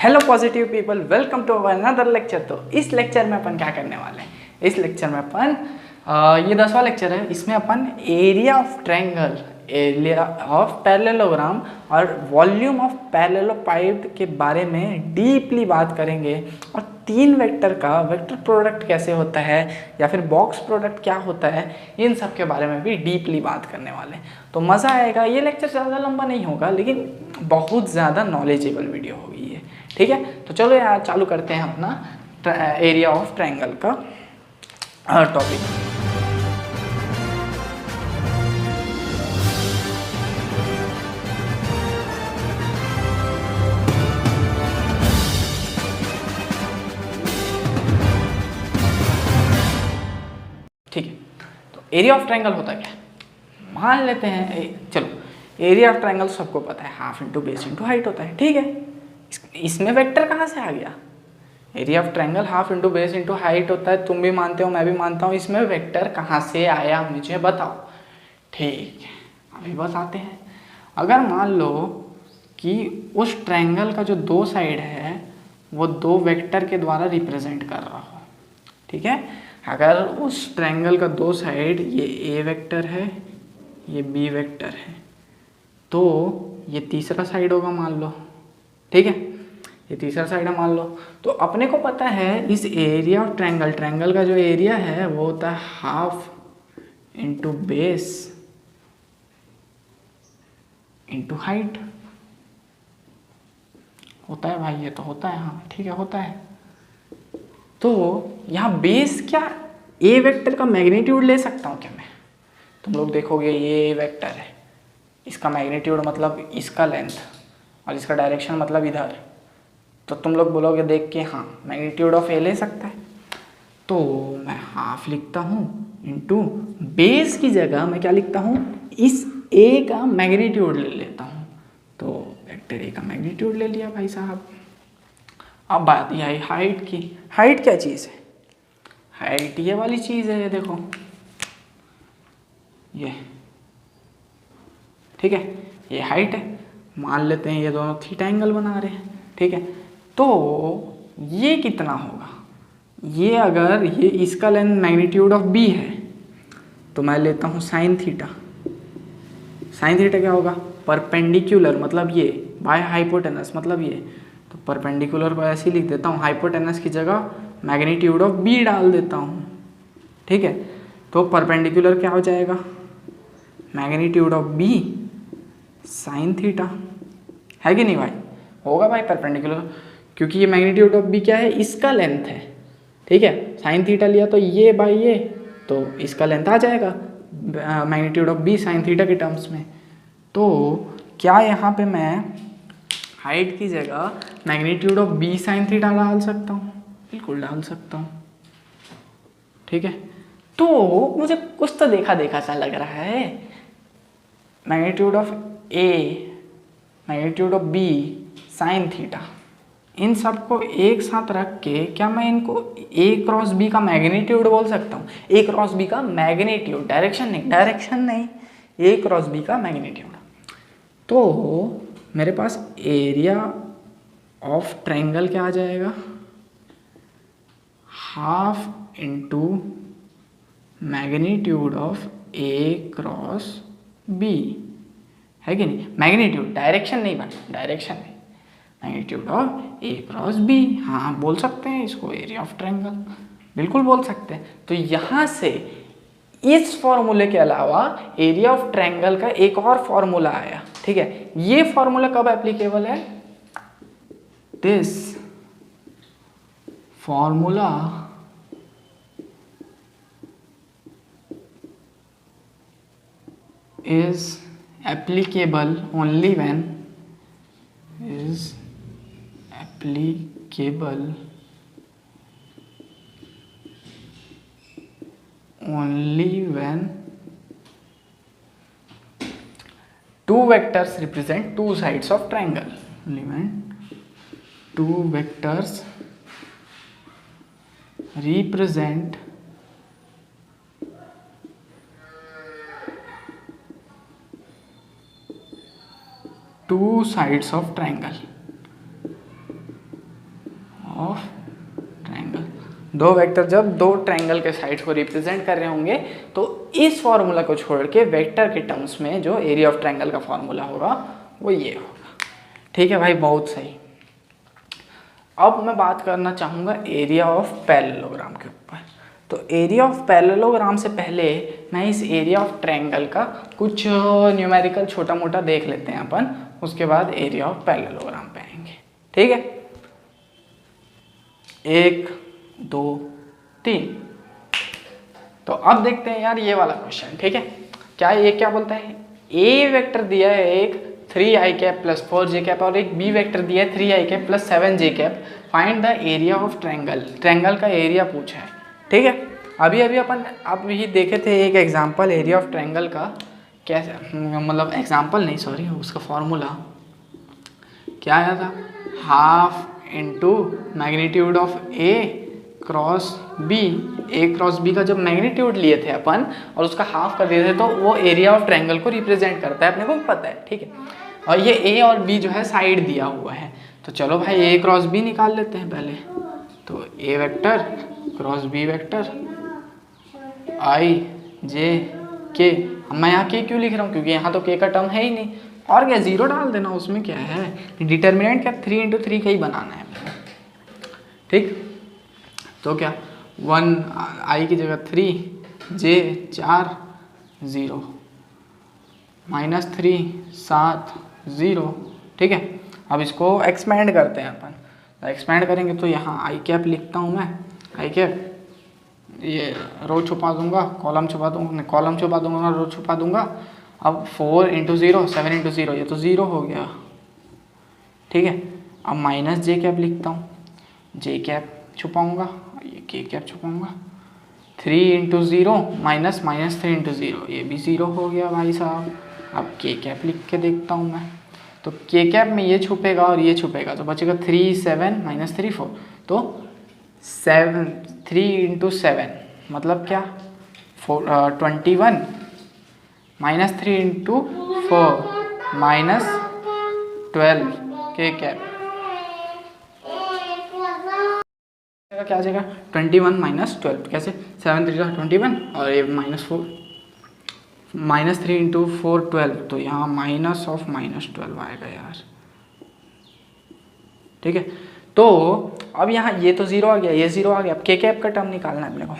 Hello positive people, welcome to another lecture. तो इस lecture में अपन क्या करने वाले हैं? इस लेक्चर में अपन ये 10वां लेक्चर है। इसमें अपन area of triangle, area of parallelogram और वॉल्यूम ऑफ पैरेललोपाइड के बारे में डीपली बात करेंगे। और तीन वेक्टर का वेक्टर प्रोडक्ट कैसे होता है या फिर बॉक्स प्रोडक्ट क्या होता है, इन सब के बारे में भी डीपली बात करने वाले हैं। तो मज़ा आएगा। ये लेक्चर ज़्यादा लंबा नहीं होगा, लेकिन बहुत ज़्यादा नॉलेजेबल वीडियो होगी ये। ठीक है, तो चलो यार चालू करते हैं अपना एरिया ऑफ ट्रायंगल का टॉपिक। ठीक है, तो एरिया ऑफ ट्रायंगल होता क्या है मान लेते हैं। चलो, एरिया ऑफ ट्रायंगल सबको पता है, half into base into height होता है। ठीक है, इसमें वेक्टर कहाँ से आ गया? Area of triangle half into base into height होता है, तुम भी मानते हो, मैं भी मानता हूँ। इसमें वेक्टर कहाँ से आया मुझे बताओ। ठीक है, अभी बताते हैं। अगर मान लो कि उस ट्रायंगल का जो दो साइड है वो दो वेक्टर के द्वारा रिप्रेजेंट कर रहा हो। ठीक है, अगर उस ट्रायंगल का दो साइड, ये ए वेक्टर है, ये बी वेक्टर है, तो ये तीसरा साइड होगा मान लो। ठीक है, ये तीसरा साइड है मान लो। तो अपने को पता है इस एरिया ऑफ ट्रायंगल, ट्रायंगल का जो एरिया है वो होता है half into base into height. होता है भाई, ये तो होता है। हाँ ठीक है, होता है। तो यहाँ बेस क्या, ए वेक्टर का मैग्नीट्यूड ले सकता हूँ क्या मैं? तुम लोग देखोगे ये ए वेक्टर है, इसका मैग्नीट्यूड मतलब इसका लेंथ और इसका डायरेक्शन मतलब इधर। तो तुम लोग बोलोगे देख के, हाँ मैग्नीट्यूड ऑफ ए ले सकता है। तो मैं हाफ लिखता हूँ इंटू बेस की जगह मैं क्या लिखता हूँ, इस ए का मैग्नीट्यूड ले लेता हूँ। तो वेक्टर ए का मैग्नीट्यूड ले लिया भाई साहब। अब बात यह है हाइट की। हाइट क्या चीज़ है? हाइट ये वाली चीज़ है, ये देखो ये। ठीक है, ये हाइट है। मान लेते हैं ये दोनों थीटा एंगल बना रहे हैं। ठीक है, तो ये कितना होगा? ये अगर ये इसका लेंथ मैग्नीट्यूड ऑफ बी है तो मैं लेता हूँ साइन थीटा। साइन थीटा क्या होगा? परपेंडिकुलर मतलब ये, बाय हाइपोटेनस मतलब ये। तो परपेंडिकुलर को ऐसे ही लिख देता हूँ, हाइपोटेनस की जगह मैग्नीट्यूड ऑफ बी डाल देता हूँ। ठीक है, तो परपेंडिकुलर क्या हो जाएगा? Magnitude of B sine theta. है कि नहीं भाई? होगा भाई परपेंडिकुलर, क्योंकि ये मैग्नीट्यूड ऑफ बी क्या है, इसका लेंथ है। ठीक है, साइन थीटा लिया तो ये बाई ये, तो इसका लेंथ आ जाएगा magnitude of B sine theta के टर्म्स में। तो क्या यहाँ पे मैं हाइट की जगह magnitude of B sine theta डाल सकता हूँ? बिल्कुल डाल सकता हूँ। ठीक है, तो मुझे कुछ तो देखा देखा सा लग रहा है। Magnitude of A, magnitude of B sine theta, इन सबको एक साथ रख के क्या मैं इनको ए क्रॉस बी का मैग्नीट्यूड बोल सकता हूँ? ए क्रॉस बी का मैग्नीट्यूड, डायरेक्शन नहीं, डायरेक्शन नहीं, ए क्रॉस बी का मैग्नीट्यूड। तो मेरे पास एरिया ऑफ ट्रायंगल क्या आ जाएगा? Half into magnitude of A cross B. है कि नहीं? मैग्नीट्यूड, डायरेक्शन नहीं भाई, डायरेक्शन नहीं, magnitude of A cross B. हाँ बोल सकते हैं इसको एरिया ऑफ ट्रायंगल, बिल्कुल बोल सकते हैं। तो यहाँ से इस फॉर्मूले के अलावा एरिया ऑफ ट्रायंगल का एक और फॉर्मूला आया। ठीक है, ये फॉर्मूला कब एप्लीकेबल है? This formula is applicable only when two vectors represent two sides of triangle. Only when two vectors represent two sides of triangle. Of triangle. दो वेक्टर जब दो ट्रायंगल के साइड्स को रिप्रेजेंट कर रहे होंगे तो इस फॉर्मूला को छोड़ के वेक्टर के टर्म्स में जो एरिया ऑफ ट्रायंगल का फॉर्मूला होगा वो ये होगा। ठीक है भाई, बहुत सही। अब मैं बात करना चाहूँगा एरिया ऑफ पैरेललोग्राम के ऊपर। तो एरिया ऑफ पैरेललोग्राम से पहले मैं इस एरिया ऑफ ट्रायंगल का कुछ न्यूमेरिकल छोटा मोटा देख लेते हैं अपन, उसके बाद एरिया ऑफ पैरेललोग्राम पे आएंगे। ठीक है, 1 2 3। तो अब देखते हैं यार ये वाला क्वेश्चन। ठीक है, क्या ये क्या बोलता है, ए वेक्टर दिया है एक 3i cap plus 4j cap और एक बी वेक्टर दिया है 3i cap plus 7j cap. Find the area of triangle. Triangle का एरिया पूछा है। ठीक है, अभी अपन आप ही देखे थे एक एग्जांपल एरिया ऑफ ट्रायंगल का, कैसे मतलब एग्जांपल नहीं सॉरी, उसका फॉर्मूला क्या आया था, half into magnitude of A cross B. A cross B का जब मैग्नीट्यूड लिए थे अपन और उसका हाफ कर दिए थे तो वो एरिया ऑफ ट्रायंगल को रिप्रेजेंट करता है, अपने को पता है। ठीक है, और ये ए और बी जो है साइड दिया हुआ है, तो चलो भाई ए क्रॉस बी निकाल लेते हैं पहले। तो A vector cross B vector आई जे के। मैं यहाँ के क्यों लिख रहा हूँ, क्योंकि यहाँ तो के का टर्म है ही नहीं, और क्या जीरो डाल देना, उसमें क्या है, डिटर्मिनेंट क्या 3 इंटू 3 का ही बनाना है। ठीक, तो क्या 1 आई की जगह 3 जे 4 0 -3 7 0। ठीक है, अब इसको एक्सपेंड करते हैं अपन। तो एक्सपेंड करेंगे तो यहाँ आई कैप लिखता हूँ मैं, आई कैप, ये रो छुपा दूंगा, कॉलम छुपा दूंगा, कॉलम छुपा दूंगा, रो छुपा दूंगा। अब 4 इंटू 0 7 इंटू 0, ये तो 0 हो गया। ठीक है, अब माइनस जे कैप लिखता हूँ, जे कैप छुपाऊँगा, ये के कैप छुपाऊँगा। 3 इंटू 0 माइनस माइनस 3 इंटू 0, ये भी 0 हो गया भाई साहब। अब के कैप लिख के देखता हूँ मैं, तो के कैप में ये छुपेगा और ये छुपेगा, तो बचेगा 3 7 माइनस 3 4। तो 3 इंटू 7 मतलब क्या 21 माइनस 3 इंटू 4 माइनस 12 के कैप क्या आ जाएगा 21 माइनस 12। कैसे 7 3 21 और ये -4 -3 इंटू 4 12, तो यहाँ माइनस ऑफ -12 आएगा यार। ठीक है, तो अब यहाँ ये तो 0 आ गया, ये 0 आ गया। अब के कैप का टर्म निकालना है अपने को।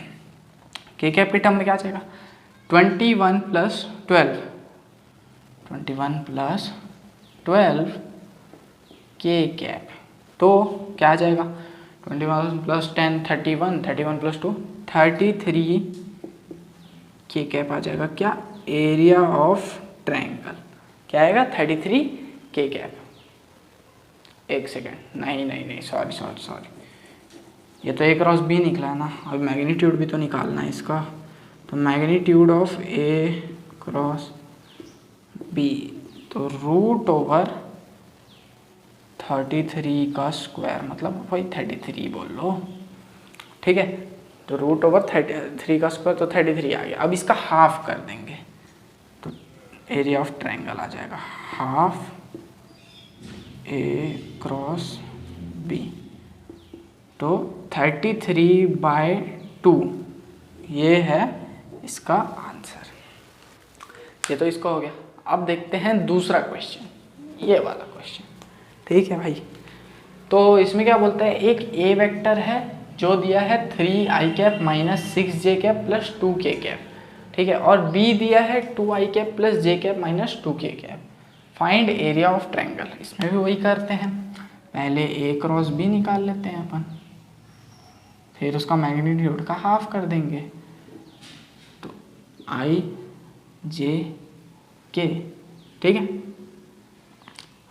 के कैप के टर्म में क्या आ जाएगा 21 प्लस 12, 21 प्लस 12 के कैप, तो क्या आ जाएगा 21 प्लस 10 31, 31 प्लस 2 33 के कैप आ जाएगा। क्या एरिया ऑफ ट्रायंगल क्या आएगा 33 के कैप। एक सेकेंड, नहीं सॉरी, ये तो ए क्रॉस बी निकला है ना, अब मैग्नीट्यूड भी तो निकालना है इसका। तो magnitude of A cross B, तो रूट ओवर 33 का स्क्वायर, मतलब वही 33 बोल लो। ठीक है, तो रूट ओवर 33 का स्क्वायर, तो 33 आ गया। अब इसका हाफ कर देंगे तो एरिया ऑफ ट्रायंगल आ जाएगा हाफ ए क्रॉस बी। तो 33/2 ये है इसका आंसर। ये तो इसका हो गया। अब देखते हैं दूसरा क्वेश्चन, ये वाला क्वेश्चन। ठीक है भाई, तो इसमें क्या बोलता है, एक ए वेक्टर है जो दिया है 3i cap minus 6j cap plus 2k cap. ठीक है, और बी दिया है 2i cap plus j cap minus 2k cap. Find area of triangle. इसमें भी वही करते हैं, पहले ए क्रॉस बी निकाल लेते हैं अपन, फिर उसका मैग्नीट्यूड का हाफ कर देंगे। तो आई जे के, ठीक है,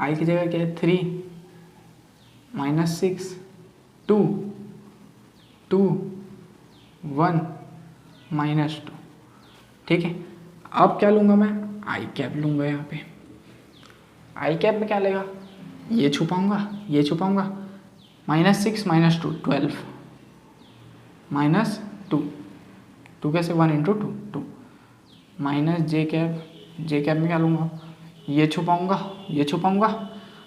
आई की जगह क्या है 3 माइनस 6 2 2 1 माइनस 2। ठीक है, अब क्या लूँगा मैं, आई कैप लूँगा। यहाँ पे आई कैप में क्या लेगा, ये छुपाऊँगा, ये छुपाऊँगा, -6 - 2 12 -2 2 कैसे 1 इंटू 2 2 माइनस जे कैप में क्या लूँगा, ये छुपाऊँगा, ये छुपाऊँगा,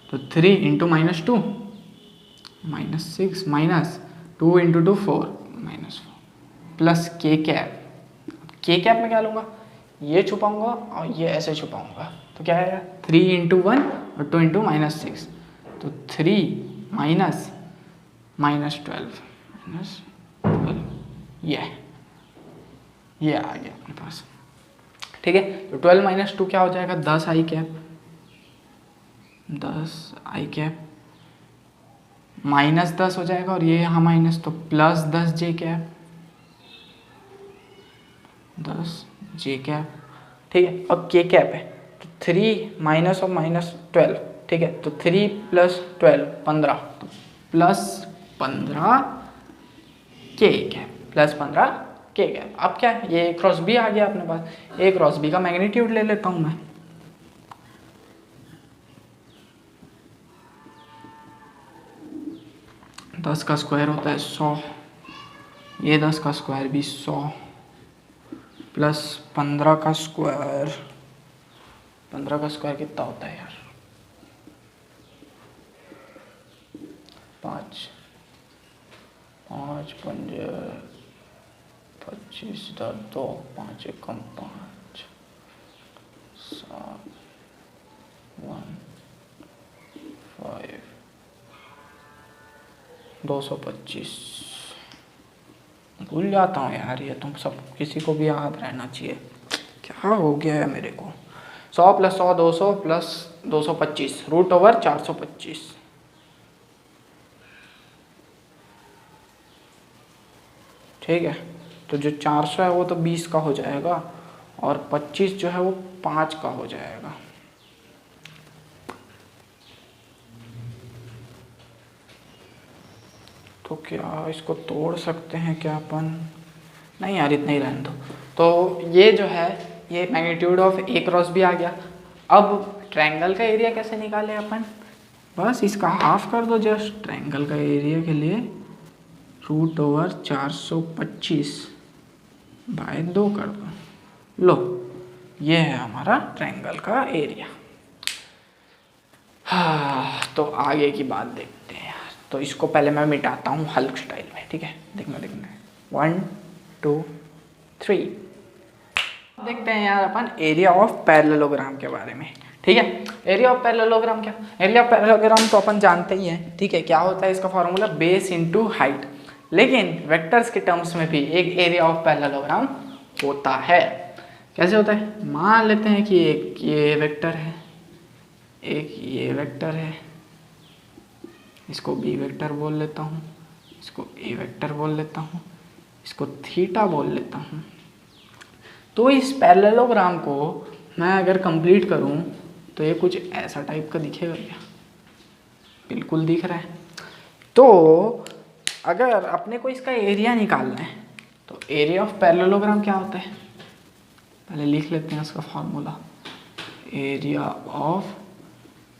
तो 3 इंटू -2 -6 माइनस 2 इंटू 2 4 -4 प्लस के कैप में क्या लूँगा, ये छुपाऊंगा और ये ऐसे छुपाऊंगा, तो क्या आएगा 3 इंटू 1 और 2 इंटू -6, तो 3 माइनस -12 ये आ गया अपने पास। ठीक है, तो 12 माइनस 2 क्या हो जाएगा 10 आई कैप, -10 हो जाएगा और ये यहाँ माइनस, तो प्लस 10 जे कैप, 10 जे कैप। ठीक है, अब के कैप है तो 3 माइनस और -12, ठीक है, तो 3 प्लस 12 15, तो +15 के कैप, +15 के कैप। अब क्या है, ये क्रॉस बी आ गया अपने पास, एक क्रॉस बी का मैग्नीट्यूड ले लेता हूँ मैं। दस का स्क्वायर होता है 100, ये 10 का स्क्वायर भी 100 प्लस 15 का स्क्वायर, 15 का स्क्वायर कितना होता है यार, 5 5 5 25 2 5 एकम 5 7 1 5 225। भूल जाता हूँ यार, ये तुम सब किसी को भी याद रहना चाहिए, क्या हो गया है मेरे को। 100 प्लस 100 200 प्लस 225 √425। ठीक है, तो जो 400 है वो तो 20 का हो जाएगा और 25 जो है वो 5 का हो जाएगा। तो क्या इसको तोड़ सकते हैं क्या अपन, नहीं यार इतना ही रहने दो। तो ये जो है ये magnitude of A cross B आ गया। अब ट्रायंगल का एरिया कैसे निकाले अपन, बस इसका हाफ कर दो जस्ट, ट्रायंगल का एरिया के लिए √425 बाय 2 कर दो। लो ये है हमारा ट्रायंगल का एरिया। हाँ, तो आगे की बात देखते हैं यार। तो इसको पहले मैं मिटाता हूँ हल्क स्टाइल में, ठीक है, देखना 1 2 3। देखते हैं यार अपन एरिया ऑफ पैरेललोग्राम के बारे में। ठीक है, एरिया ऑफ पैरेललोग्राम क्या, एरिया ऑफ पैरेललोग्राम तो अपन जानते ही हैं। ठीक है, क्या होता है इसका फॉर्मूला, बेस इंटू हाइट। लेकिन वेक्टर्स के टर्म्स में भी एक एरिया ऑफ पैरेललोग्राम होता है। कैसे होता है, मान लेते हैं कि एक ये वेक्टर है, एक ये वेक्टर है, इसको बी वेक्टर बोल लेता हूँ, इसको ए वेक्टर बोल लेता हूँ, इसको थीटा बोल लेता हूँ। तो इस पैरेललोग्राम को मैं अगर कंप्लीट करूँ तो ये कुछ ऐसा टाइप का दिखेगा क्या, बिल्कुल दिख रहा है। तो अगर अपने को इसका एरिया निकालना है तो एरिया ऑफ पैरेललोग्राम क्या होता है, पहले लिख लेते हैं उसका formula. Area of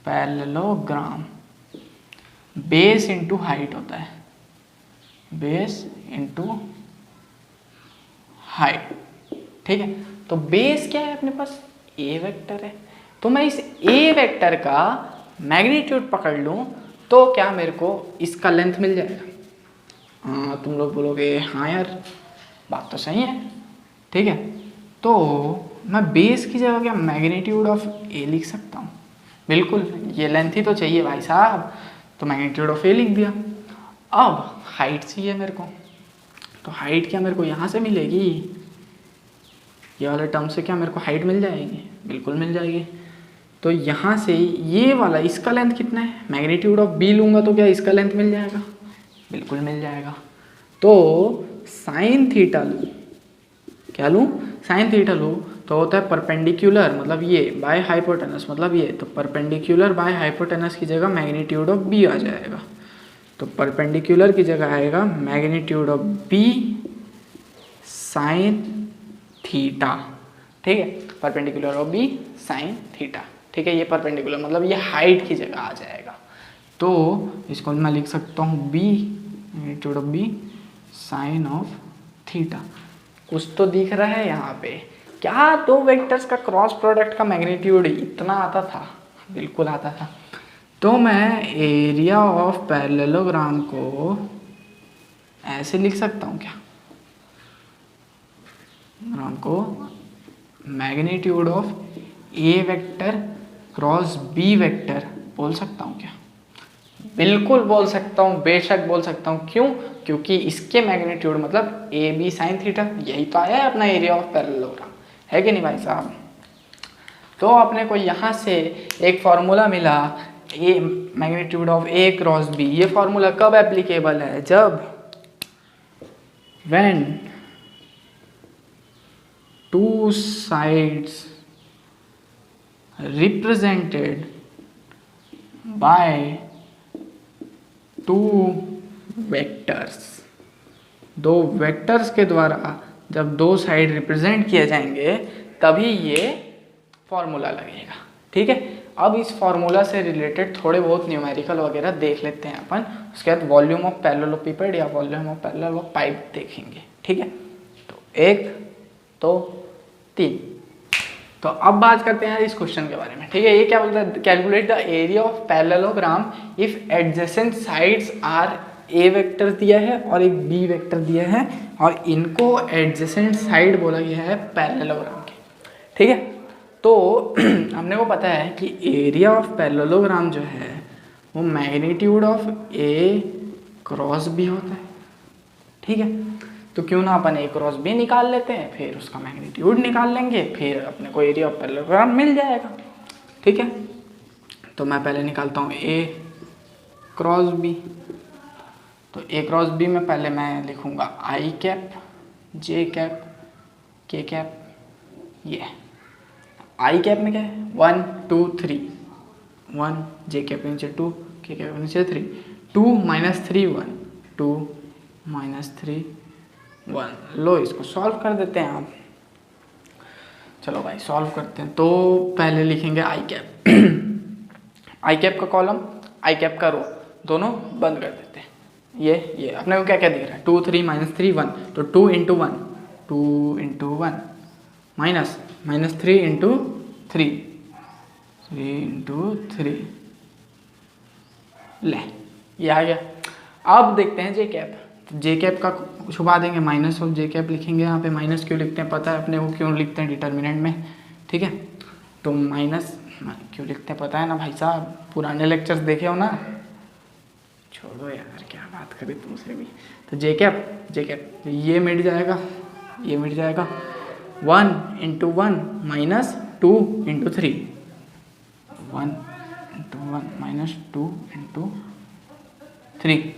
parallelogram base into height होता है, बेस इंटू हाइट। ठीक है, तो बेस क्या है अपने पास, ए वेक्टर है। तो मैं इस ए वेक्टर का मैग्नीट्यूड पकड़ लूँ तो क्या मेरे को इसका लेंथ मिल जाएगा। हाँ, तुम लोग बोलोगे हाँ यार बात तो सही है। ठीक है, तो मैं बेस की जगह क्या मैग्नीट्यूड ऑफ ए लिख सकता हूँ, बिल्कुल ये लेंथ ही तो चाहिए भाई साहब, तो मैग्नीट्यूड ऑफ ए लिख दिया। अब हाइट चाहिए मेरे को, तो हाइट क्या मेरे को यहाँ से मिलेगी, ये वाले टर्म से क्या मेरे को हाइट मिल जाएगी, बिल्कुल मिल जाएगी। तो यहाँ से ये वाला इसका लेंथ कितना है, मैग्नीट्यूड ऑफ बी लूँगा तो क्या इसका लेंथ मिल जाएगा, बिल्कुल मिल जाएगा। तो साइन थीटा लूँ, क्या लूँ, साइन थीटा लूँ तो होता है परपेंडिकुलर, मतलब ये बाय हाइपोटेनस, मतलब ये, तो परपेंडिकुलर बाय हाइपोटेनस की जगह मैग्नीट्यूड ऑफ बी आ जाएगा। तो परपेंडिकुलर की जगह आएगा magnitude of B sine theta. ठीक है, perpendicular of B sine theta. ठीक है, ये परपेंडिकुलर मतलब ये हाइट की जगह आ जाएगा। तो इसको मैं लिख सकता हूँ B magnitude of B sine of theta. कुछ तो दिख रहा है यहाँ पे, क्या दो वेक्टर्स का क्रॉस प्रोडक्ट का मैग्नीट्यूड इतना आता था, बिल्कुल आता था। तो मैं एरिया ऑफ पैरेललोग्राम को ऐसे लिख सकता हूँ क्या, ग्राम को magnitude of A vector cross B vector बोल सकता हूँ क्या? बिल्कुल बोल सकता हूँ, बेशक बोल सकता हूँ। क्यों? क्योंकि इसके मैग्नीट्यूड मतलब ए बी साइन थीटा, यही तो आया है अपना एरिया ऑफ पैरेललोग्राम, है कि नहीं भाई साहब? तो अपने को यहाँ से एक फॉर्मूला मिला, A magnitude of A cross B. ये फॉर्मूला कब एप्लीकेबल है? जब when two sides represented by two vectors, दो वेक्टर्स के द्वारा जब दो साइड रिप्रेजेंट किए जाएंगे तभी ये फॉर्मूला लगेगा। ठीक है, अब इस फॉर्मूला से रिलेटेड थोड़े बहुत न्यूमेरिकल वगैरह देख लेते हैं अपन, उसके बाद वॉल्यूम ऑफ पैरेललोपिपेड या वॉल्यूम ऑफ पैरेलल पाइप देखेंगे। ठीक है, तो 1 2 3। तो अब बात करते हैं इस क्वेश्चन के बारे में। ठीक है, ये क्या बोलता है? Calculate the area of parallelogram if adjacent sides are A vector दिया है और एक बी वेक्टर दिया है और इनको एडजेसेंट साइड बोला गया है पैरेललोग्राम के। ठीक है, तो हमने को पता है कि एरिया ऑफ पैरेललोग्राम जो है वो magnitude of A cross B होता है। ठीक है, तो क्यों ना अपन ए क्रॉस बी निकाल लेते हैं, फिर उसका मैग्नीट्यूड निकाल लेंगे, फिर अपने को एरिया ऑफ पैरेललोग्राम मिल जाएगा। ठीक है, तो मैं पहले निकालता हूँ ए क्रॉस बी। तो ए क्रॉस बी में पहले मैं लिखूँगा आई कैप जे कैप के कैप। ये आई कैप में क्या है? 1 2 3, 1 जे कैप नीचे 2 के कैप नीचे 3, 2 - 3 1, 2 - 3 1। लो इसको सॉल्व कर देते हैं आप। चलो भाई सॉल्व करते हैं। तो पहले लिखेंगे आई कैप आई कैप का कॉलम, आई कैप का रो, दोनों बंद कर देते हैं। ये अपने को क्या क्या दिख रहा है? 2 3 - 3 1, तो 2 × 1 2 × 1 माइनस -3 × 3 3 × 3। ले ये आ गया। अब देखते हैं जे कैप। जे कैप का छुपा देंगे, माइनस ऑफ जे कैप लिखेंगे। यहाँ पे माइनस क्यों लिखते हैं पता है अपने को, क्यों लिखते हैं डिटर्मिनेंट में। ठीक है, तो माइनस क्यों लिखते हैं पता है ना भाई साहब, पुराने लेक्चर्स देखे हो ना। छोड़ो यार, क्या बात करें तुमसे भी। तो जे कैप ये मिट जाएगा, ये मिट जाएगा। 1 × 1 - 2 × 3, 1 × 1 - 2 × 3।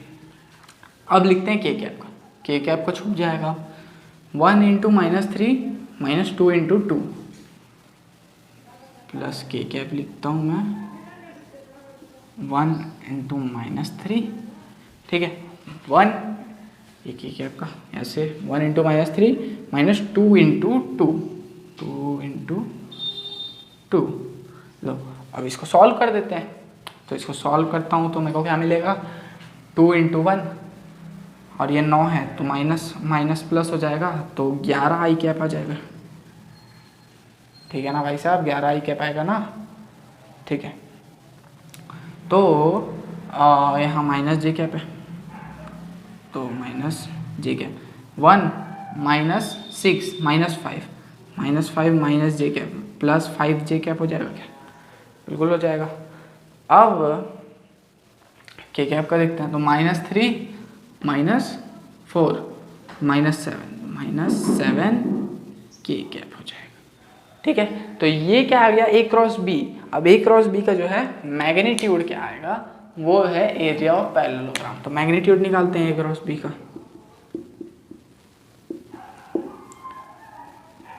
अब लिखते हैं के कैप का। के कैप को छुप जाएगा। 1 × -3 - 2 × 2 प्लस के कैप लिखता हूँ मैं 1 × -3। ठीक है, 1 ये के कैप का ऐसे 1 × -3 - 2 × 2 2 × 2। लो अब इसको सॉल्व कर देते हैं। तो इसको सॉल्व करता हूँ तो मेरे को क्या मिलेगा? 2 × 1 और ये 9 है तो माइनस प्लस हो जाएगा, तो 11 आई कैप आ जाएगा। ठीक है ना भाई साहब, 11 आई कैप आएगा ना। ठीक है, तो यहाँ माइनस जे कैप है, तो माइनस जे कैप 1 - 6 - 5 माइनस जे कैप प्लस 5 जे कैप हो जाएगा क्या? बिल्कुल हो जाएगा। अब के कैप का देखते हैं, तो -3 - 4 -7 के कैप हो जाएगा। ठीक है, तो ये क्या आ गया? ए क्रॉस बी। अब ए क्रॉस बी का जो है मैग्नीट्यूड क्या आएगा? वो है एरिया ऑफ पैरेललोग्राम। तो मैग्नीट्यूड निकालते हैं ए क्रॉस बी का।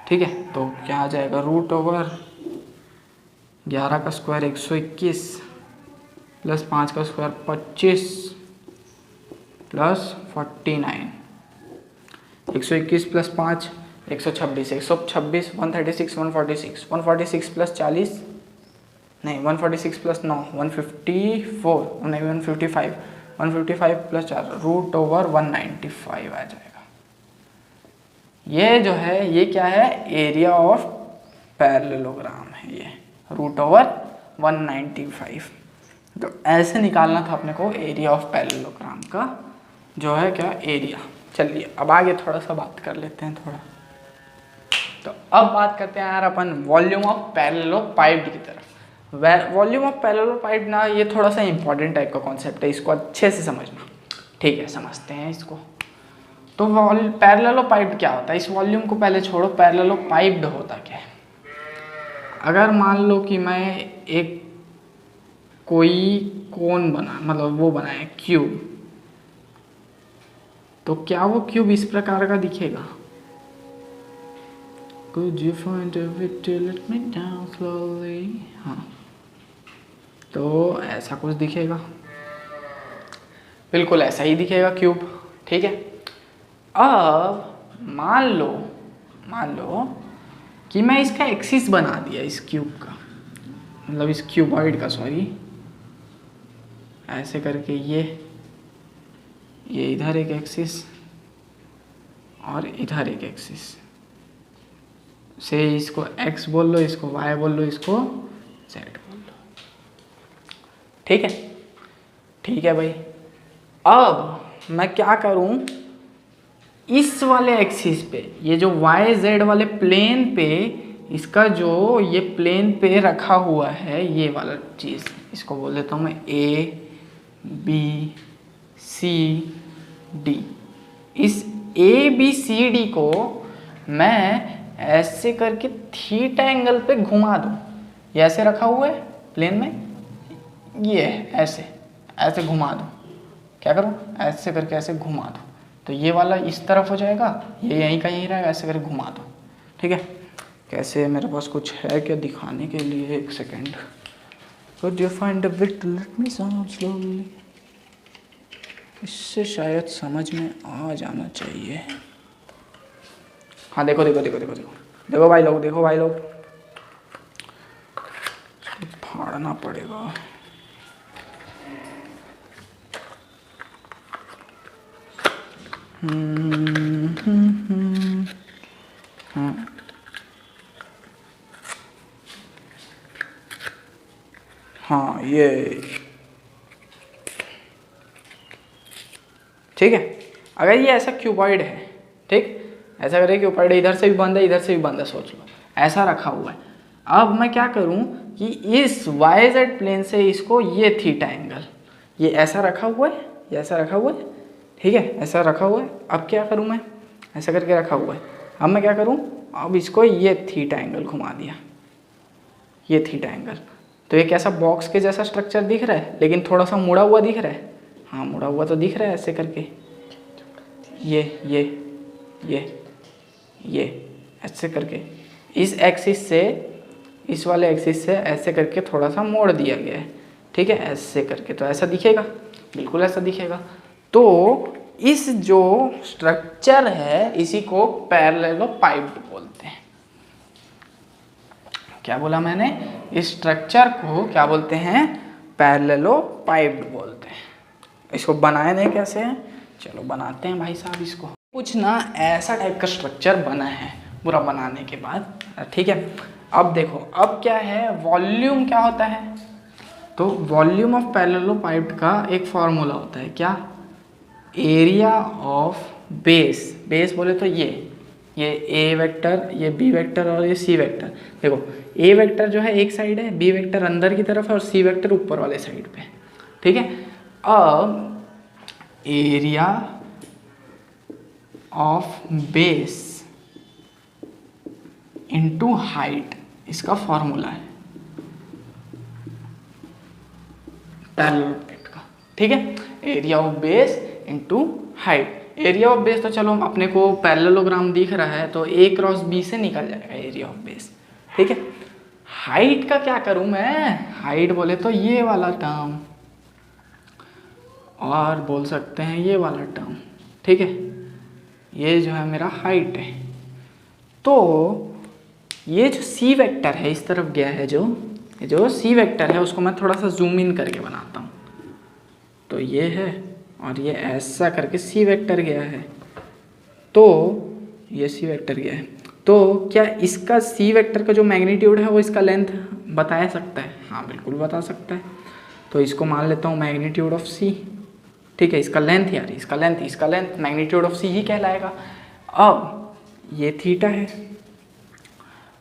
ठीक है, तो क्या आ जाएगा? √11 का स्क्वायर 121 प्लस 5 का स्क्वायर 25 प्लस 49। 121 प्लस 5 126, 136 136 146 146 प्लस 40 नहीं 146 प्लस 9 154 नहीं 155 155 प्लस 4 √195 आ जाएगा। ये जो है ये क्या है? एरिया ऑफ पैरेललोग्राम है ये, √195। तो ऐसे निकालना था अपने को एरिया ऑफ पैरेललोग्राम का जो है क्या एरिया। चलिए अब आगे थोड़ा सा बात कर लेते हैं थोड़ा। तो अब बात करते हैं यार अपन वॉल्यूम ऑफ पैरेललोपाइप्ड की तरफ। वॉल्यूम ऑफ पैरेललोपाइप्ड ना ये थोड़ा सा इंपॉर्टेंट टाइप का कॉन्सेप्ट है, इसको अच्छे से समझना। ठीक है, समझते हैं इसको। तो पैरेललोपाइप्ड क्या होता है, इस वॉल्यूम को पहले छोड़ो, पैरेललोपाइप्ड होता क्या है। अगर मान लो कि मैं एक कोई कोन बना, मतलब वो बनाए क्यूब, तो क्या वो क्यूब इस प्रकार का दिखेगा? Could you find a way to let me down slowly? हाँ, तो ऐसा कुछ दिखेगा, बिल्कुल ऐसा ही दिखेगा क्यूब। ठीक है, अब मान लो कि मैं इसका एक्सिस बना दिया इस क्यूब का, मतलब इस क्यूबॉइड का, सॉरी, ऐसे करके ये इधर एक एक्सिस और इधर एक एक्सिस से, इसको x बोल लो, इसको y बोल लो, इसको z बोल लो। ठीक है, ठीक है भाई। अब मैं क्या करूं, इस वाले एक्सिस पे, ये जो y z वाले प्लेन पे, इसका जो ये प्लेन पे रखा हुआ है ये वाला चीज़, इसको बोल देता हूँ मैं a b c d। इस a b c d को मैं ऐसे करके थीटा एंगल पे घुमा दूँ। ये ऐसे रखा हुआ है प्लेन में, ये ऐसे घुमा दूँ। क्या करूँ, ऐसे करके ऐसे घुमा दूँ, तो ये वाला इस तरफ हो जाएगा, ये यहीं का यहीं रहेगा, ऐसे करके घुमा दो। ठीक है, कैसे, मेरे पास कुछ है क्या दिखाने के लिए? एक second. Could you find a way to let me sound slowly? इससे शायद समझ में आ जाना चाहिए। हाँ देखो भाई लोग, फाड़ना पड़ेगा। हाँ ये ठीक है। अगर ये ऐसा क्यूबॉइड है, ठीक, ऐसा करें क्यूबॉइड, इधर से भी बंद है, इधर से भी बंद है, सोच लो ऐसा रखा हुआ है। अब मैं क्या करूं कि इस YZ प्लेन से इसको, ये थीटा एंगल, ये ऐसा रखा हुआ है, ये ऐसा रखा हुआ है, ठीक है, ऐसा रखा हुआ है। अब क्या करूं मैं, ऐसा करके रखा हुआ है। अब मैं क्या करूं, अब इसको ये थीटा एंगल घुमा दिया, ये थीटा एंगल, तो ये कैसा बॉक्स के जैसा स्ट्रक्चर दिख रहा है, लेकिन थोड़ा सा मुड़ा हुआ दिख रहा है। हाँ मुड़ा हुआ तो दिख रहा है, ऐसे करके ये ऐसे करके इस एक्सिस से, इस वाले एक्सिस से ऐसे करके थोड़ा सा मोड़ दिया गया है। ठीक है, ऐसे करके, तो ऐसा दिखेगा, बिल्कुल ऐसा दिखेगा। तो इस जो स्ट्रक्चर है इसी को पैरेललोपाइप्ड बोलते हैं। क्या बोला मैंने, इस स्ट्रक्चर को क्या बोलते हैं, पैरेललोपाइप्ड बोलते हैं। इसको बनाए नहीं कैसे हैं, चलो बनाते हैं भाई साहब। इसको कुछ ना ऐसा टाइप का स्ट्रक्चर बना है पूरा बनाने के बाद। ठीक है, अब देखो, अब क्या है, वॉल्यूम क्या होता है, तो वॉल्यूम ऑफ पैरेललोपाइप्ड का एक फॉर्मूला होता है, क्या, एरिया ऑफ बेस बोले तो ये ए वेक्टर, ये बी वेक्टर और ये सी वेक्टर। देखो ए वेक्टर जो है एक साइड है, बी वेक्टर अंदर की तरफ है और सी वेक्टर ऊपर वाले साइड पे। ठीक है, अब area of base into height, इसका फॉर्मूला है पैरेललोपाइप्ड का। ठीक है, area of base into height. Area of base तो चलो अपने को पैरेललोग्राम दिख रहा है, तो A क्रॉस B से निकल जाएगा एरिया ऑफ बेस। ठीक है, हाइट का क्या करूं मैं, हाइट बोले तो ये वाला टर्म, और बोल सकते हैं ये वाला टर्म। ठीक है, ये जो है मेरा हाइट है। तो ये जो C वेक्टर है इस तरफ गया है, जो C वेक्टर है उसको मैं थोड़ा सा जूम इन करके बनाता हूँ। तो ये है और ये ऐसा करके C वेक्टर गया है, तो ये C वेक्टर गया है। तो क्या इसका C वेक्टर का जो मैग्नीट्यूड है वो इसका लेंथ बता सकता है? हाँ बिल्कुल बता सकता है। तो इसको मान लेता हूँ मैग्नीट्यूड ऑफ सी, ठीक है। इसका लेंथ यार, इसका लेंथ मैग्नीट्यूड ऑफ सी ही कहलाएगा। अब ये थीटा है।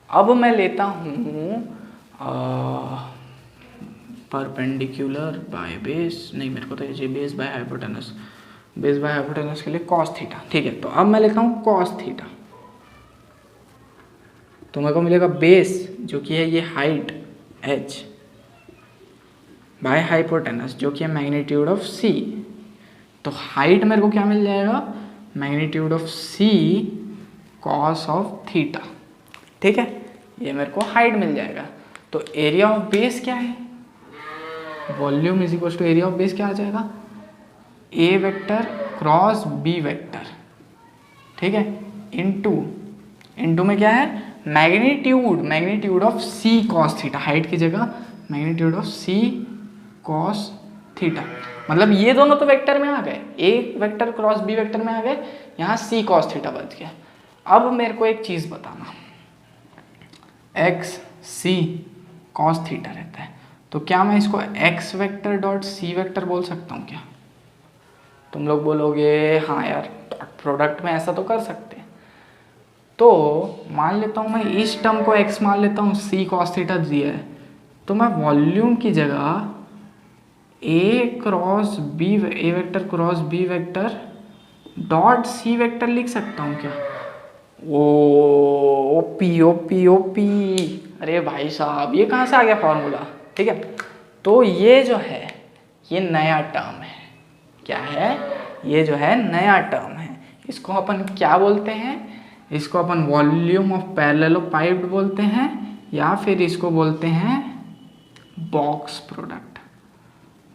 अब मैं लेता हूँ परपेंडिकुलर बाय बेस, नहीं मेरे को तो ये base by hypotenuse, base by hypotenuse के लिए कॉस थीटा, ठीक है। तो अब मैं लेता हूँ कॉस थीटा, तो मेरे को मिलेगा बेस जो कि है ये हाइट h बाय हाइपोटेनस जो कि है मैग्नीट्यूड ऑफ c। तो हाइट मेरे को क्या मिल जाएगा, magnitude of c cos of theta, ठीक है। ये मेरे को हाइट मिल जाएगा। तो एरिया ऑफ बेस क्या है, volume is equal to area of base क्या आ जाएगा, A vector cross B vector, ठीक है, इनटू में क्या है magnitude of C cos theta, height की जगह magnitude of C cos theta. मतलब ये दोनों तो वेक्टर में आ गए, A vector cross B vector में आ गए, यहाँ सी कॉस थीटा बच गया। अब मेरे को एक चीज बताना, एक्स सी कॉस थीटा रहता है, तो क्या मैं इसको X vector dot C vector बोल सकता हूँ क्या? तुम लोग बोलोगे हाँ यार प्रोडक्ट में ऐसा तो कर सकते हैं। तो मान लेता हूँ मैं इस टर्म को x मान लेता हूँ, c cos थीटा दिया है, तो मैं वॉल्यूम की जगह a cross b, a vector cross b vector dot c vector लिख सकता हूँ क्या? ओपी, अरे भाई साहब ये कहाँ से आ गया फॉर्मूला, ठीक है। तो ये जो है ये नया टर्म है, क्या है ये जो है नया टर्म है। इसको अपन क्या बोलते हैं, इसको अपन वॉल्यूम ऑफ पैरेललोपाइप्ड बोलते हैं, या फिर इसको बोलते हैं बॉक्स प्रोडक्ट,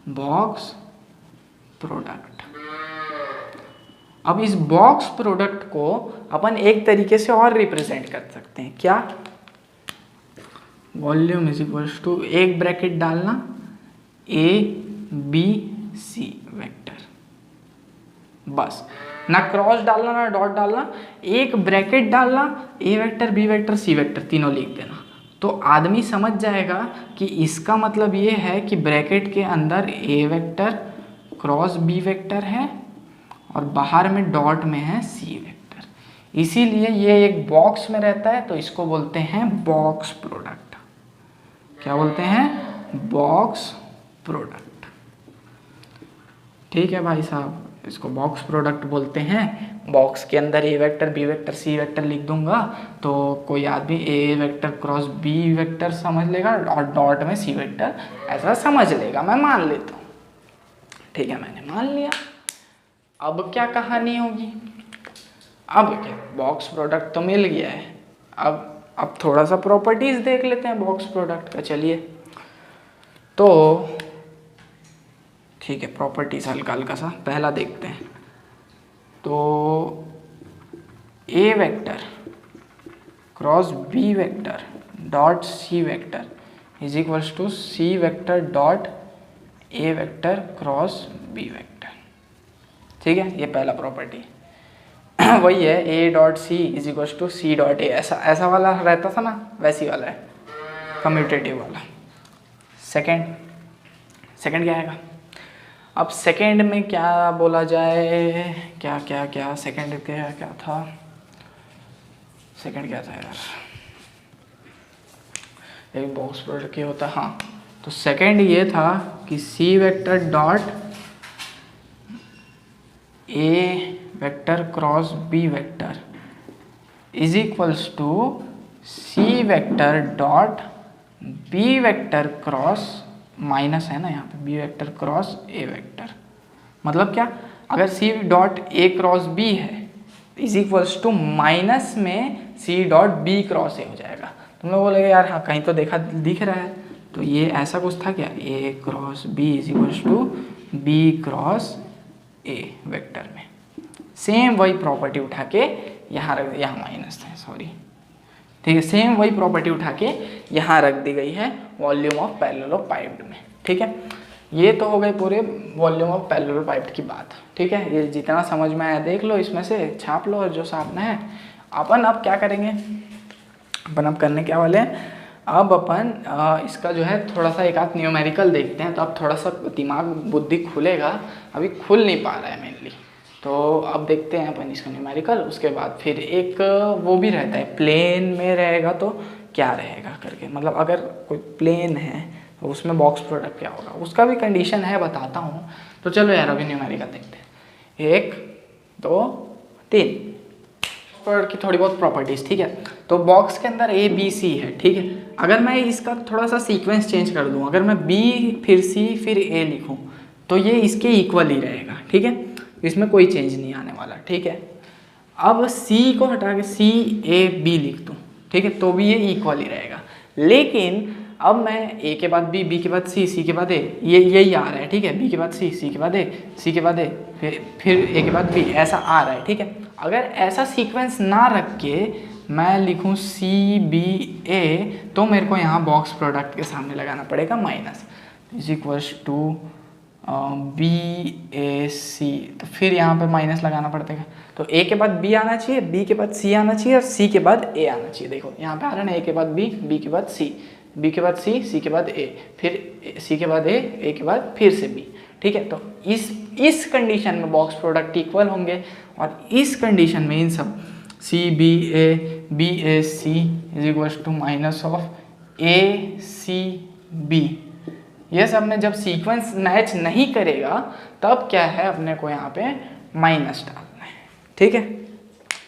बॉक्स प्रोडक्ट। अब इस बॉक्स प्रोडक्ट को अपन एक तरीके से और रिप्रेजेंट कर सकते हैं, क्या, वॉल्यूम इज इक्वल्स टू एक ब्रैकेट डालना ए बी सी वेक्टर, बस, ना क्रॉस डालना ना डॉट डालना, एक ब्रैकेट डालना, A vector B vector C vector तीनों लिख देना। तो आदमी समझ जाएगा कि इसका मतलब ये है कि ब्रैकेट के अंदर A vector cross B vector है और बाहर में डॉट में है सी वेक्टर, इसीलिए ये एक बॉक्स में रहता है, तो इसको बोलते हैं बॉक्स प्रोडक्ट। क्या बोलते हैं, बॉक्स प्रोडक्ट, ठीक है भाई साहब, इसको बॉक्स प्रोडक्ट बोलते हैं। बॉक्स के अंदर A vector B vector C vector लिख दूंगा तो कोई आदमी A vector cross B vector समझ लेगा और डॉट में सी वेक्टर ऐसा समझ लेगा, मैं मान लेता हूँ, ठीक है, मैंने मान लिया। अब क्या कहानी होगी, अब क्या, बॉक्स प्रोडक्ट तो मिल गया है, अब थोड़ा सा प्रॉपर्टीज देख लेते हैं बॉक्स प्रोडक्ट का। चलिए तो ठीक है, प्रॉपर्टीज हल्का सा पहला देखते हैं। तो A vector cross B vector dot C vector is equals to C vector dot A vector cross B vector, ठीक है, ये पहला प्रॉपर्टी वही है, A dot C is equals to C dot A, ऐसा वाला रहता था ना, वैसी वाला है, कम्यूटेटिव वाला। सेकंड क्या आएगा, अब सेकंड में क्या बोला जाए, क्या सेकंड क्या था, सेकंड क्या था यार, एक बॉक्स प्रोडक्ट क्या होता है, हाँ, तो सेकंड ये था कि C vector dot A vector cross B vector is equals to C vector dot B vector cross, minus है ना यहाँ पे, B vector cross A vector. मतलब क्या, अगर C dot A cross B है इज इक्वल्स टू माइनस में C dot B cross A हो जाएगा। तुम लोग बोलेगे यार हाँ कहीं तो दिख रहा है, तो ये ऐसा कुछ था क्या, A cross B is equals to B cross A vector में। सेम वही प्रॉपर्टी उठा के यहाँ माइनस है, सॉरी, ठीक है, सेम वही प्रॉपर्टी उठा के यहाँ रख दी गई है वॉल्यूम ऑफ पैरेललोपाइप्ड में, ठीक है। ये तो हो गए पूरे वॉल्यूम ऑफ पैरेललोपाइप्ड की बात, ठीक है। ये जितना समझ में आया देख लो, इसमें से छाप लो और जो छापना है। अपन अब क्या करेंगे, अपन अब करने क्या वाले हैं, अब अपन इसका जो है थोड़ा सा एक आध न्यूमेरिकल देखते हैं, तो अब थोड़ा सा दिमाग बुद्धि खुलेगा, अभी खुल नहीं पा रहा है मेनली। तो अब देखते हैं अपन इसका न्यूमेरिकल, उसके बाद फिर एक वो भी रहता है प्लेन में रहेगा तो क्या रहेगा करके, मतलब अगर कोई प्लेन है तो उसमें बॉक्स प्रोडक्ट क्या होगा, उसका भी कंडीशन है, बताता हूँ। तो चलो यार अभी न्यूमेरिकल देखते हैं। 1 2 3 प्रोडक्ट की थोड़ी बहुत प्रॉपर्टीज, ठीक है। तो बॉक्स के अंदर A B C है, ठीक है। अगर मैं इसका थोड़ा सा सीक्वेंस चेंज कर दूँ, अगर मैं B फिर C फिर A लिखूँ तो ये इसके इक्वल ही रहेगा, ठीक है, इसमें कोई चेंज नहीं आने वाला, ठीक है। अब C को हटा के C A B लिख दूँ, ठीक है, तो भी ये इक्वल ही रहेगा। लेकिन अब मैं A के बाद B, B के बाद C, C के बाद A, ये यही आ रहा है, ठीक है। B के बाद C, C के बाद A, C के बाद A, फिर A के बाद B, ऐसा आ रहा है, ठीक है। अगर ऐसा सीक्वेंस ना रख के मैं लिखूँ C B A, तो मेरे को यहाँ बॉक्स प्रोडक्ट के सामने लगाना पड़ेगा minus, is equals to B A C, तो फिर यहाँ पे माइनस लगाना पड़ेगा। तो A के बाद B आना चाहिए, B के बाद C आना चाहिए और C के बाद A आना चाहिए। देखो यहाँ पे आ रहा है ना, A के बाद B, B के बाद C, B के बाद C, C के बाद A, फिर C के बाद A के बाद फिर से B, ठीक है। तो इस कंडीशन में बॉक्स प्रोडक्ट इक्वल होंगे, और इस कंडीशन में इन सब C B A B A C is equals to minus of A C B, ये सब में जब सीक्वेंस मैच नहीं करेगा तब क्या है, अपने को यहाँ पे माइनस डालना है, ठीक है।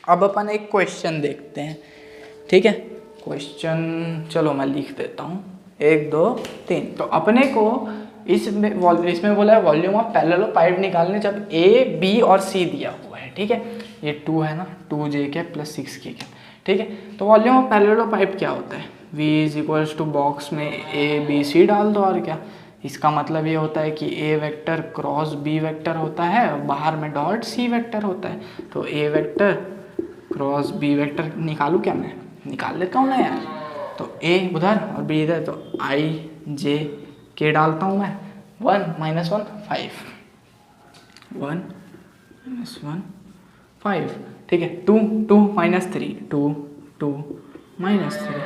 अब अपन एक क्वेश्चन देखते हैं, ठीक है। क्वेश्चन चलो मैं लिख देता हूँ, 1 2 3। तो अपने को इसमें बोला है वॉल्यूम ऑफ पैरेललोपाइड निकालने जब A B और C दिया हुआ है, ठीक है। ये 2 है ना, 2J cap plus 6K cap, ठीक है। तो वॉल्यूम ऑफ पैरेललोपाइड क्या होता है, V is equals to box में A B C डाल दो, और क्या। इसका मतलब ये होता है कि A vector cross B vector होता है और बाहर में डॉट C वेक्टर होता है। तो A vector cross B vector निकालूँ क्या, मैं निकाल लेता हूँ ना यार। तो A उधर और B इधर, तो I J K डालता हूँ मैं, 1 -1 5, 1 -1 5, ठीक है। 2 2 -3, 2 2 -3,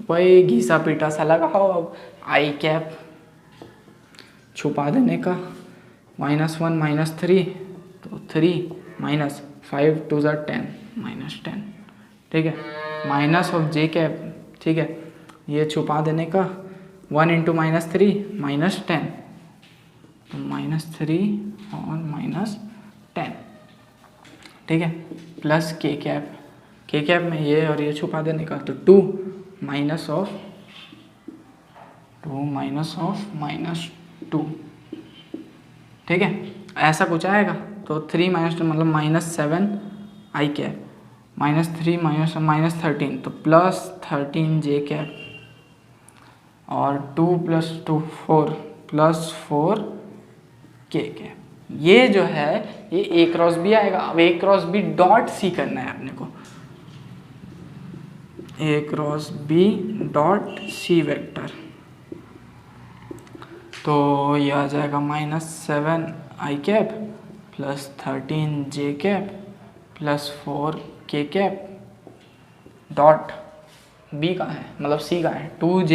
वही घिसा पीटा सा लगाओ। अब I कैप छुपा देने का, -1 -3, तो 3 -5 2 10 -10, ठीक है। माइनस ऑफ J कैप, ठीक है, ये छुपा देने का, 1 × -3 -10, तो -3 और -10, ठीक है, प्लस K कैप में ये और ये छुपा देने का, तो 2 माइनस ऑफ -2, ठीक है, ऐसा कुछ आएगा। तो 3 - 2 मतलब -7 I कैप, -3 -13, तो +13 J कैप, और 2 + 2 4 +4 K कैप। ये जो है ये A क्रॉस B आएगा। अब A cross B dot C करना है अपने को, A cross B dot C vector, तो ये आ जाएगा -7 I cap plus 13 J cap plus 4 K cap dot B का है, मतलब C का है 2J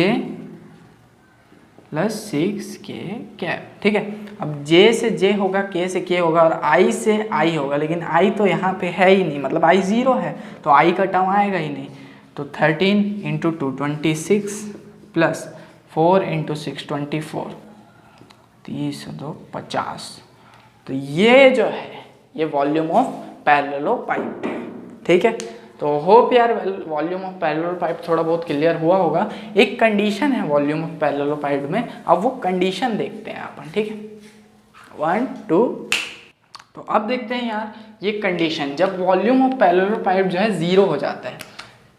प्लस 6K कैप, ठीक है। अब J से J होगा, K से K होगा और I से I होगा, लेकिन I तो यहाँ पे है ही नहीं, मतलब I 0 है, तो I का टर्म आएगा ही नहीं। तो 13 × 2 26 प्लस 4 × 6 24, 30 2 50। तो ये जो है ये वॉल्यूम ऑफ पैरेललोपाइड है, ठीक है। तो होप यार वॉल्यूम ऑफ पैरेललोपाइड थोड़ा बहुत क्लियर हुआ होगा। एक कंडीशन है वॉल्यूम ऑफ पैरेललोपाइड में, अब वो कंडीशन देखते हैं अपन, ठीक है। 1 2। तो अब देखते हैं यार ये कंडीशन, जब वॉल्यूम ऑफ पैरेललोपाइड जो है 0 हो जाता है।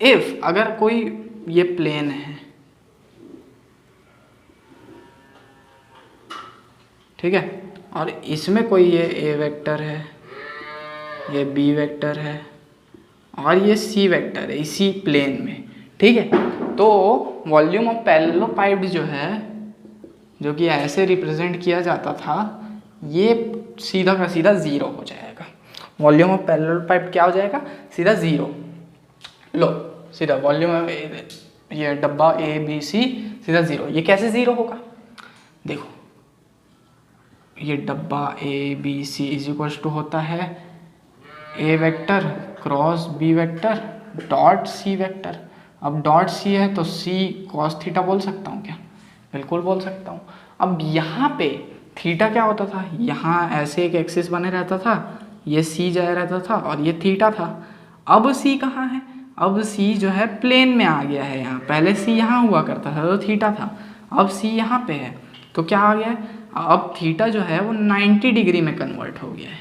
इफ अगर कोई ये प्लेन है, ठीक है, और इसमें कोई ये A वेक्टर है, ये B वेक्टर है और ये C वेक्टर है इसी प्लेन में, ठीक है। तो वॉल्यूम ऑफ पैरेललोपाइड जो है, जो कि ऐसे रिप्रेजेंट किया जाता था, ये सीधा का सीधा 0 हो जाएगा। वॉल्यूम ऑफ पैरेललोपाइड क्या हो जाएगा, सीधा 0। लो सीधा वॉल्यूम ये डब्बा ए बी सी सीधा 0, ये कैसे 0 होगा? देखो ये डब्बा A B C is equal to होता है A vector cross B vector dot C vector. अब डॉट सी है तो सी कॉस थीटा बोल सकता हूँ क्या? बिल्कुल बोल सकता हूँ। अब यहाँ पे थीटा क्या होता था, यहाँ ऐसे एक एक्सिस बने रहता था, ये सी जाया रहता था और ये थीटा था। अब सी कहाँ है? अब सी जो है प्लेन में आ गया है यहाँ। पहले सी यहाँ हुआ करता था तो थीटा था, अब सी यहाँ पे है तो क्या आ गया है? अब थीटा जो है वो 90 डिग्री में कन्वर्ट हो गया है।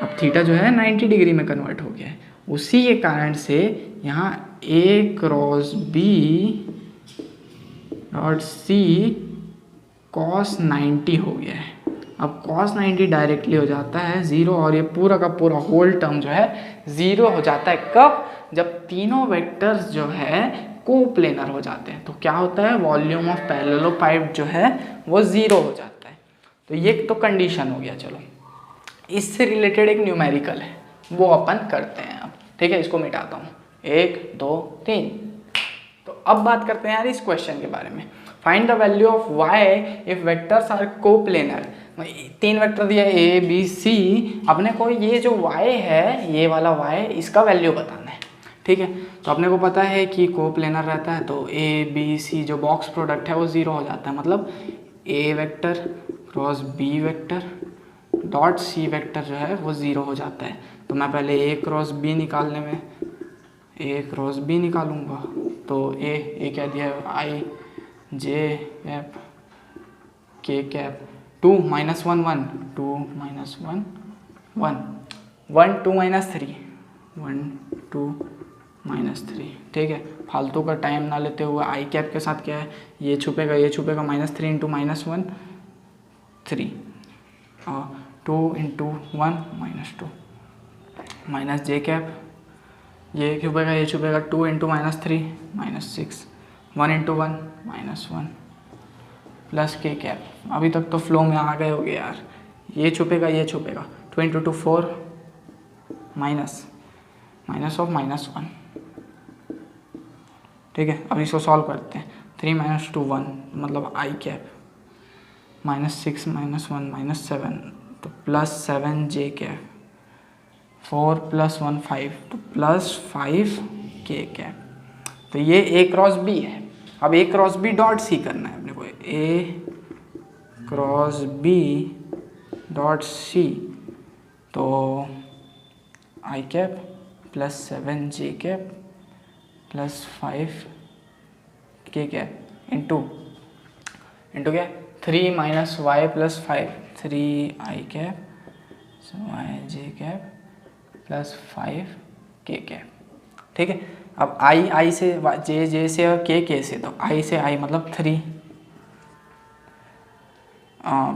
अब थीटा जो है 90 डिग्री में कन्वर्ट हो गया है। उसी के कारण से यहाँ A cross B dot C cos 90 हो गया है। अब कॉस 90 डायरेक्टली हो जाता है 0 और ये पूरा का पूरा होल टर्म जो है 0 हो जाता है। कब? जब तीनों वेक्टर्स जो है कोप्लेनर हो जाते हैं। तो क्या होता है? वॉल्यूम ऑफ पैरेललोपाइड जो है वो 0 हो जाता है। तो ये तो कंडीशन हो गया। चलो इससे रिलेटेड एक न्यूमेरिकल है वो अपन करते हैं अब, ठीक है? इसको मिटाता हूँ, 1 2 3। तो अब बात करते हैं यार इस क्वेश्चन के बारे में। Find the value of y if vectors are coplanar. 3 vector दिया ए बी सी, अपने को ये जो y है, ये वाला y, इसका वैल्यू बताना है, ठीक है? तो अपने को पता है कि कोप्लेनर रहता है तो ए बी सी जो बॉक्स प्रोडक्ट है वो 0 हो जाता है। मतलब A vector cross B vector dot C vector जो है वो 0 हो जाता है। तो मैं पहले ए क्रॉस बी निकालने में ए क्रॉस बी निकालूंगा तो ए क्या दिया है? आई जे कैप के कैप 2 - 1 1 2 - 1 1 1 2 - 3 1 2 - 3, ठीक है? फालतू का टाइम ना लेते हुए आई कैप के साथ क्या है, ये छुपेगा -3 इंटू -1 3 और 2 इंटू 1 -2 माइनस जे कैप, ये छुपेगा 2 इंटू -3 -6 1 इंटू 1 -1 प्लस के कैप। अभी तक तो फ्लो में आ गए होगे यार। ये छुपेगा 2 इंटू 2 4 माइनस ऑफ -1, ठीक है? अब इसको सॉल्व करते हैं। 3 - 2 1 मतलब आई कैप -6 -1 -7 तो +7 जे कैप 4 + 1 5 तो +5 के कैप। तो ये ए क्रॉस बी है। अब ए क्रॉस बी डॉट सी करना है अपने को। ए क्रॉस बी डॉट सी तो आई कैप +7 जे कैप +5 के कैप इंटू क्या 3 - y + 5 3 आई कैप y जे कैप +5 के कैप, ठीक है? अब आई से जे से और के से, तो आई से आई मतलब 3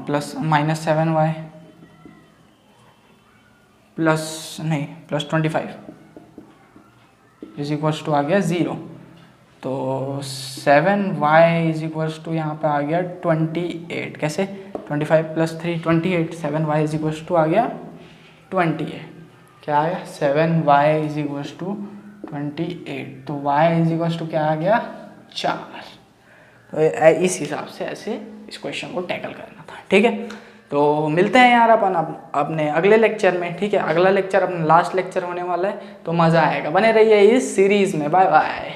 plus -7y +25 is equals to आ गया 0। तो 7y इज इक्वल्स टू यहाँ पे आ गया 28। कैसे? 25 + 3 28, 7y इज इक्वल्स टू आ गया 28। क्या आ गया? 7y is equals to 28। तो y इज इक्वल्स टू क्या आ गया? 4। तो इस हिसाब से ऐसे इस क्वेश्चन को टैकल करना था, ठीक है? तो मिलते हैं यार अपन अपने अगले लेक्चर में, ठीक है? अगला लेक्चर अपना लास्ट लेक्चर होने वाला है तो मज़ा आएगा। बने रहिए इस सीरीज़ में। Bye bye.